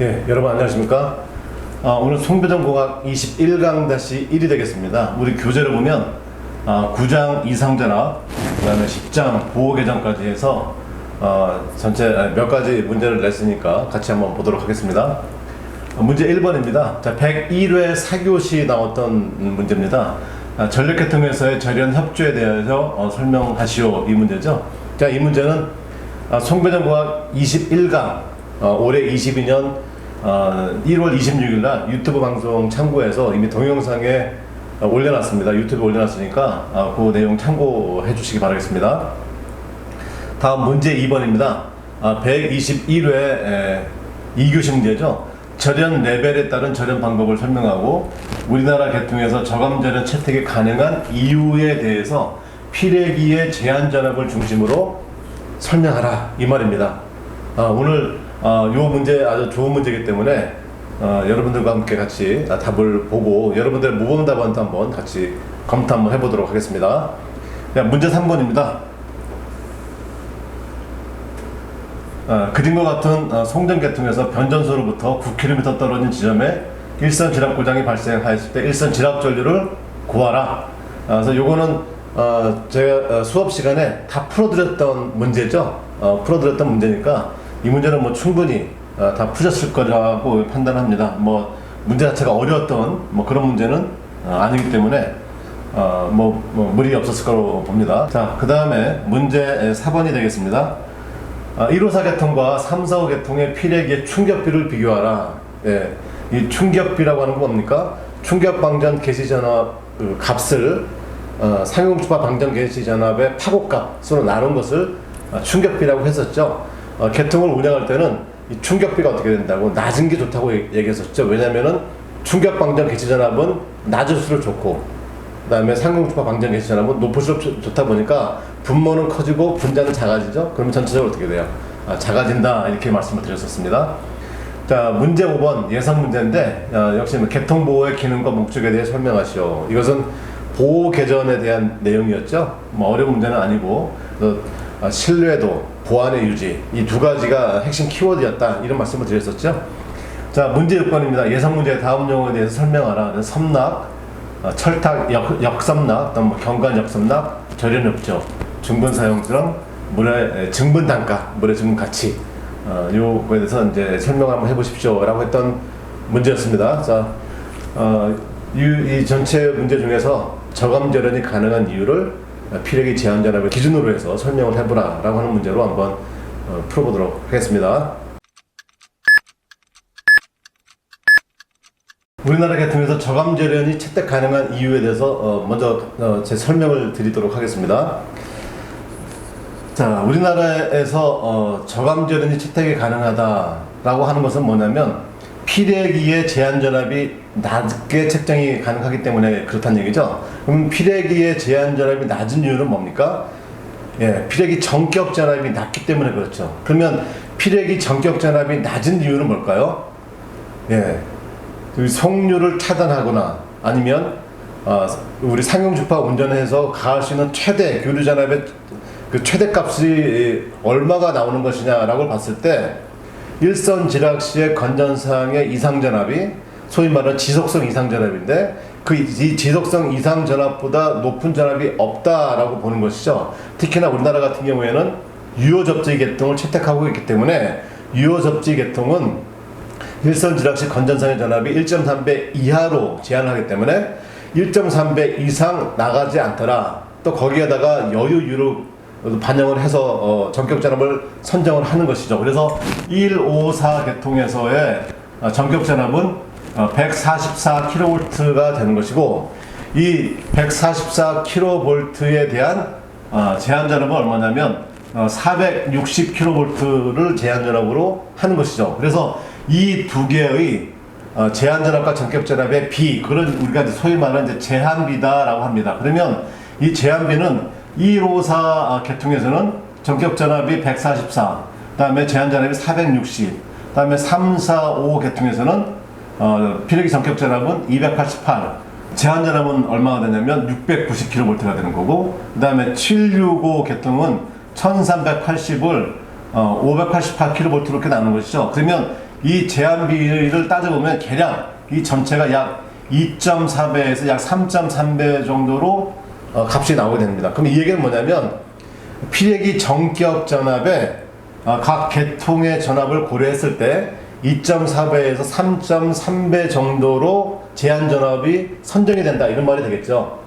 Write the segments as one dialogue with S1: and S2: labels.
S1: 여러분 안녕하십니까? 오늘 송배전공학 21강-1이 되겠습니다. 우리 교재를 보면 9장 이상전압, 그 다음에 10장 보호개정까지 해서 전체 몇 가지 문제를 냈으니까 같이 한번 보도록 하겠습니다. 문제 1번입니다. 자, 101회 4교시 나왔던 문제입니다. 전력계통에서의 절연협조에 대해서 설명하시오, 이 문제죠. 자, 이 문제는 송배전공학 21강 올해 22년 1월 26일 날 유튜브 방송 참고해서 이미 동영상에 올려놨습니다. 유튜브에 올려놨으니까 그 내용 참고해 주시기 바라겠습니다. 다음 문제 2번입니다. 121회 2교시 문제죠. 절연 레벨에 따른 절연 방법을 설명하고 우리나라 계통에서 저감절연 채택이 가능한 이유에 대해서 피레기의 제한 전압을 중심으로 설명하라, 이 말입니다. 오늘 요 문제 아주 좋은 문제이기 때문에 여러분들과 함께 같이 답을 보고 여러분들의 모범 답안도 한번 같이 검토 한번 해보도록 하겠습니다. 문제 3번입니다. 그림과 같은 송전계통에서 변전소로부터 9km 떨어진 지점에 일선 지압 고장이 발생하였을 때 일선 지압 전류를 구하라. 그래서 요거는 제가 수업 시간에 다 풀어드렸던 문제죠. 풀어드렸던 문제니까 이 문제는 뭐 충분히 다 푸셨을 거라고 판단합니다. 뭐 문제 자체가 어려웠던 뭐 그런 문제는 아니기 때문에 무리 없었을 거로 봅니다. 자, 그 다음에 문제 4번이 되겠습니다. 154 계통과 345 계통의 피레기의 충격비를 비교하라. 이 충격비라고 하는 건 뭡니까? 충격방전 개시전압 값을 상용주파 방전 개시전압의 파고값으로 나눈 것을 충격비라고 했었죠. 계통을 운영할 때는 이 충격비가 어떻게 된다고 낮은 게 좋다고 얘기했었죠. 왜냐면은 충격방전 개시전압은 낮을수록 좋고 그 다음에 상용주파 방전 개시전압은 높을수록 좋다 보니까 분모는 커지고 분자는 작아지죠. 그러면 전체적으로 어떻게 돼요? 작아진다, 이렇게 말씀을 드렸었습니다. 자, 문제 5번 예상 문제인데 역시 계통보호의 기능과 목적에 대해 설명하시오. 이것은 보호 개전에 대한 내용이었죠. 어려운 문제는 아니고 신뢰도, 보안의 유지, 이 두 가지가 핵심 키워드였다, 이런 말씀을 드렸었죠. 자, 문제 6번입니다. 예상 문제의 다음 용어에 대해서 설명하라. 섬낙, 철탁, 역섬낙, 경관 역섬낙, 절연협조, 중분사용성, 물의 증분단가, 물의 증분가치, 요거에 대해서 이제 설명 한번 해보십시오 라고 했던 문제였습니다. 자, 이 전체 문제 중에서 저감절연이 가능한 이유를 피레기 제한 전압을 기준으로 해서 설명을 해보라 라고 하는 문제로 한번 풀어보도록 하겠습니다. 우리나라 계통에서 저감절연이 채택 가능한 이유에 대해서 먼저 제 설명을 드리도록 하겠습니다. 자, 우리나라에서 저감절연이 채택이 가능하다라고 하는 것은 뭐냐면 피레기의 제한 전압이 낮게 책정이 가능하기 때문에 그렇다는 얘기죠. 그럼 피레기의 제한 전압이 낮은 이유는 뭡니까? 피레기 전격 전압이 낮기 때문에 그렇죠. 그러면 피레기 전격 전압이 낮은 이유는 뭘까요? 성류를 차단하거나 아니면 우리 상용주파 운전해서 가할 수 있는 최대 교류 전압의 그 최대값이 얼마가 나오는 것이냐라고 봤을 때 일선 지락 시의 건전상의 이상전압이 소위 말하는 지속성 이상전압인데 이 지속성 이상전압보다 높은 전압이 없다라고 보는 것이죠. 특히나 우리나라 같은 경우에는 유효접지 계통을 채택하고 있기 때문에 유효접지 계통은 일선 지락 시 건전상의 전압이 1.3배 이하로 제한을 하기 때문에 1.3배 이상 나가지 않더라. 또 거기에다가 여유유로 반영을 해서 전격 전압을 선정을 하는 것이죠. 그래서 154 계통에서의 전격 전압은 144kV가 되는 것이고 이 144kV에 대한 제한 전압은 얼마냐면 460kV를 제한 전압으로 하는 것이죠. 그래서 이 두 개의 제한 전압과 전격 전압의 비, 그걸 우리가 소위 말하는 제한비다라고 합니다. 그러면 이 제한비는 154 계통에서는 전격 전압이 144, 그다음에 제한 전압이 460, 그다음에 345 계통에서는 피레기 전격 전압은 288, 제한 전압은 얼마가 되냐면 690kV가 되는 거고, 그다음에 765 계통은 1380을 588kV 이렇게 나누는 것이죠. 그러면 이 제한 비를 따져보면 대략 이 전체가 약 2.4배에서 약 3.3배 정도로 값이 나오게 됩니다. 그럼 이 얘기는 뭐냐면 피레기 전격 전압에 각 계통의 전압을 고려했을 때 2.4배에서 3.3배 정도로 제한 전압이 선정이 된다, 이런 말이 되겠죠.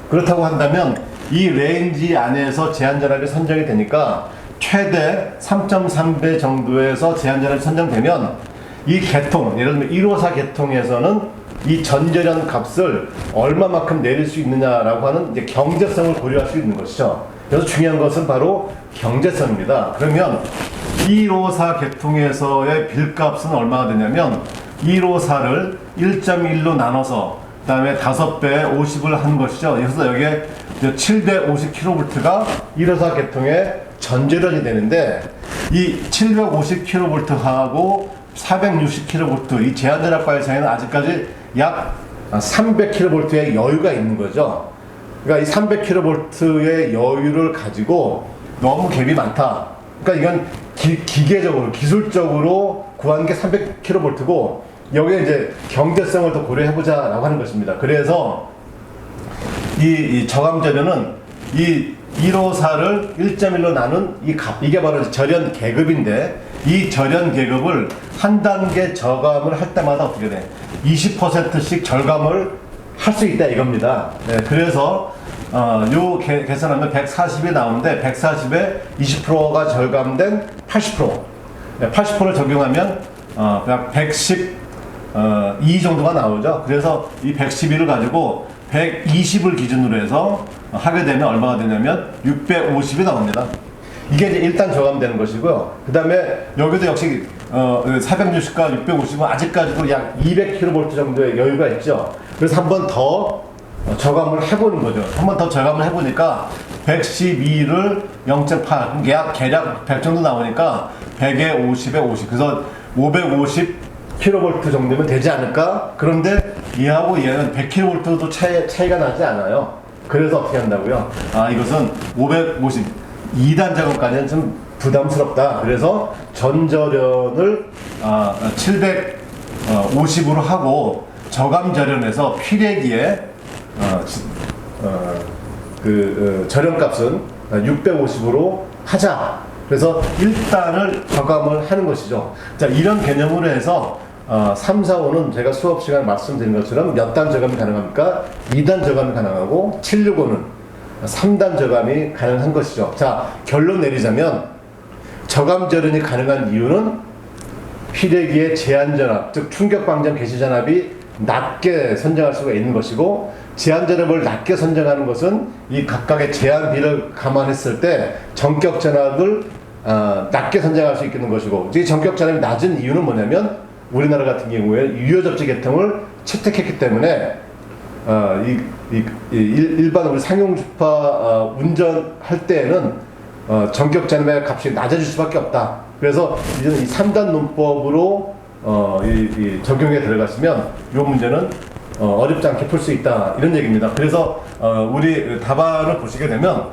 S1: 그렇다고 한다면 이 레인지 안에서 제한 전압이 선정이 되니까 최대 3.3배 정도에서 제한 전압이 선정되면 이 계통, 예를 들면 154 계통에서는 이 전절연 값을 얼마만큼 내릴 수 있느냐라고 하는 이제 경제성을 고려할 수 있는 것이죠. 그래서 중요한 것은 바로 경제성입니다. 그러면 154 계통에서의 빌값은 얼마가 되냐면 154를 1.1로 나눠서 그 다음에 5배 50을 한 것이죠. 그래서 여기에 750kV가 154 계통의 전절연이 되는데 이 750kV하고 460kV 이 제한전압과의 차이는 아직까지 약 300kV의 여유가 있는 거죠. 그러니까 이 300kV의 여유를 가지고 너무 갭이 많다. 그러니까 이건 기계적으로, 기술적으로 구한 게 300kV고 여기에 이제 경제성을 더 고려해보자라고 하는 것입니다. 그래서 이 저감전연은 이 154를 1.1로 나눈 이 값, 이게 바로 절연 계급인데 이 절연 계급을 한 단계 저감을 할 때마다 어떻게 돼? 20%씩 절감을 할 수 있다 이겁니다. 네, 그래서 요 계산하면 140이 나오는데 140에 20%가 절감된 80%, 네, 80%를 적용하면 그냥 112 정도가 나오죠. 그래서 이 112를 가지고 120을 기준으로 해서 하게 되면 얼마가 되냐면 650이 나옵니다. 이게 이제 1단 저감되는 것이고요. 그 다음에 여기도 역시 460과 650은 아직까지도 약 200kV 정도의 여유가 있죠. 그래서 한 번 더 저감을 해보는 거죠. 한 번 더 저감을 해보니까 112를 0.8, 계략 100 정도 나오니까 100에 50에 50, 그래서 550kV 정도면 되지 않을까? 그런데 얘하고 얘는 100kV도 차이가 나지 않아요. 그래서 어떻게 한다고요? 이것은 552단 작업까지는 좀 부담스럽다. 그래서 전절연을 750으로 하고 저감절연에서 피레기의 절연값은 650으로 하자. 그래서 1단을 저감을 하는 것이죠. 자, 이런 개념으로 해서 3, 4, 5는 제가 수업 시간에 말씀드린 것처럼 몇 단 저감이 가능합니까? 2단 저감이 가능하고 7, 6, 5는 3단 저감이 가능한 것이죠. 자, 결론 내리자면 저감절연이 가능한 이유는 피레기의 제한전압, 즉 충격방정 개시전압이 낮게 선정할 수가 있는 것이고, 제한전압을 낮게 선정하는 것은 이 각각의 제한비를 감안했을 때 전격전압을 낮게 선정할 수 있는 것이고, 이 전격전압이 낮은 이유는 뭐냐면 우리나라 같은 경우에 유효접지 계통을 채택했기 때문에 일반 우리 상용주파 운전할 때에는 전격전압의 값이 낮아질 수밖에 없다. 그래서 이제는 이 3단 논법으로 적용에 들어갔으면 이 문제는 어렵지 않게 풀 수 있다, 이런 얘기입니다. 그래서 우리 답안을 보시게 되면,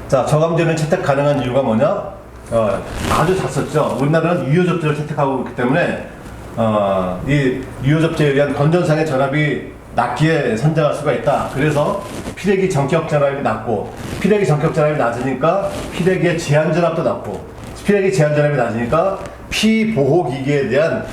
S1: 자, 저감전을 채택 가능한 이유가 뭐냐? 아주 잤었죠. 우리나라는 유효접지를 채택하고 있기 때문에 이 유효접지에 의한 건전상의 전압이 낮기에 선정할 수가 있다. 그래서 피레기 전격 전압이 낮고, 피레기 전격 전압이 낮으니까 피레기의 제한 전압도 낮고, 피레기 제한 전압이 낮으니까 피보호기기에 대한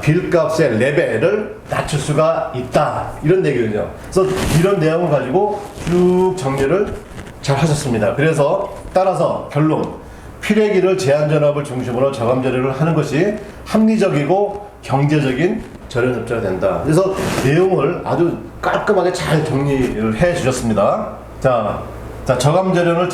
S1: 빌값의 레벨을 낮출 수가 있다, 이런 얘기거든요. 그래서 이런 내용을 가지고 쭉 정리를 잘 하셨습니다. 그래서 따라서 결론, 피레기를 제한전압을 중심으로 저감절연을 하는 것이 합리적이고 경제적인 절연접지가 된다. 그래서 내용을 아주 깔끔하게 잘 정리를 해 주셨습니다. 자, 저감절연을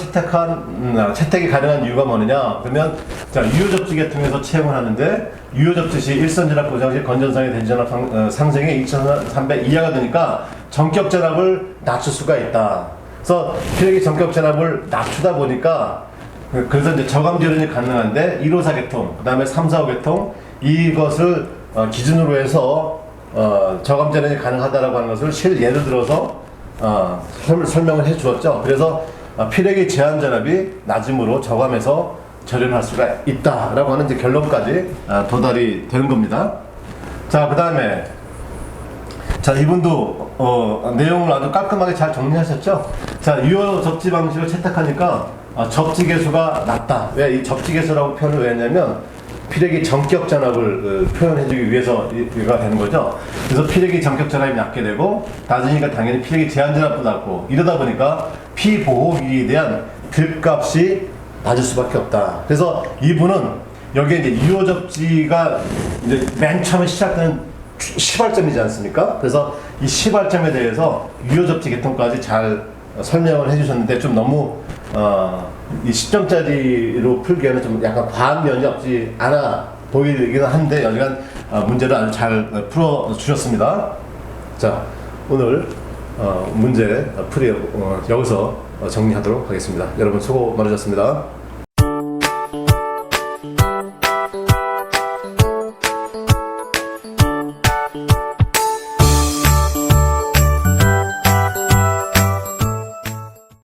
S1: 채택이 가능한 이유가 뭐느냐? 그러면, 자, 유효접지 계통에서 채용을 하는데, 유효접지 시 일선전압 고장 시 건전상의 대지전압 상승이 2300 이하가 되니까 전격전압을 낮출 수가 있다. 그래서 피레기 전격전압을 낮추다 보니까, 그래서 이제 저감절연이 가능한데 154 계통, 그 다음에 345 계통, 이것을 기준으로 해서 저감절연이 가능하다라고 하는 것을 실예를 들어서 설명을 해 주었죠. 그래서 피레기 제한전압이 낮음으로 저감해서 절연할 수가 있다라고 하는 이제 결론까지 도달이 되는 겁니다. 자, 그 다음에 자, 이분도 내용을 아주 깔끔하게 잘 정리하셨죠? 자, 유효 접지 방식을 채택하니까 접지 개수가 낮다. 왜 이 접지 개수라고 표현을 왜 했냐면 피뢰기 전격 전압을 표현해주기 위해서 이가 되는 거죠. 그래서 피뢰기 전격 전압이 낮게 되고 낮으니까 당연히 피뢰기 제한 전압도 낮고 이러다 보니까 피보호기에 대한 들값이 낮을 수밖에 없다. 그래서 이분은 여기에 이제 유효 접지가 이제 맨 처음에 시작되는 시발점이지 않습니까? 그래서 이 시발점에 대해서 유효 접지 계통까지 잘 설명을 해주셨는데 좀 너무 이 10점짜리로 풀기에는 좀 약간 과한 면이 없지 않아 보이기는 한데 여기간 문제를 아주 잘 풀어주셨습니다. 자, 오늘 문제 풀이 여기서 정리하도록 하겠습니다. 여러분 수고 많으셨습니다.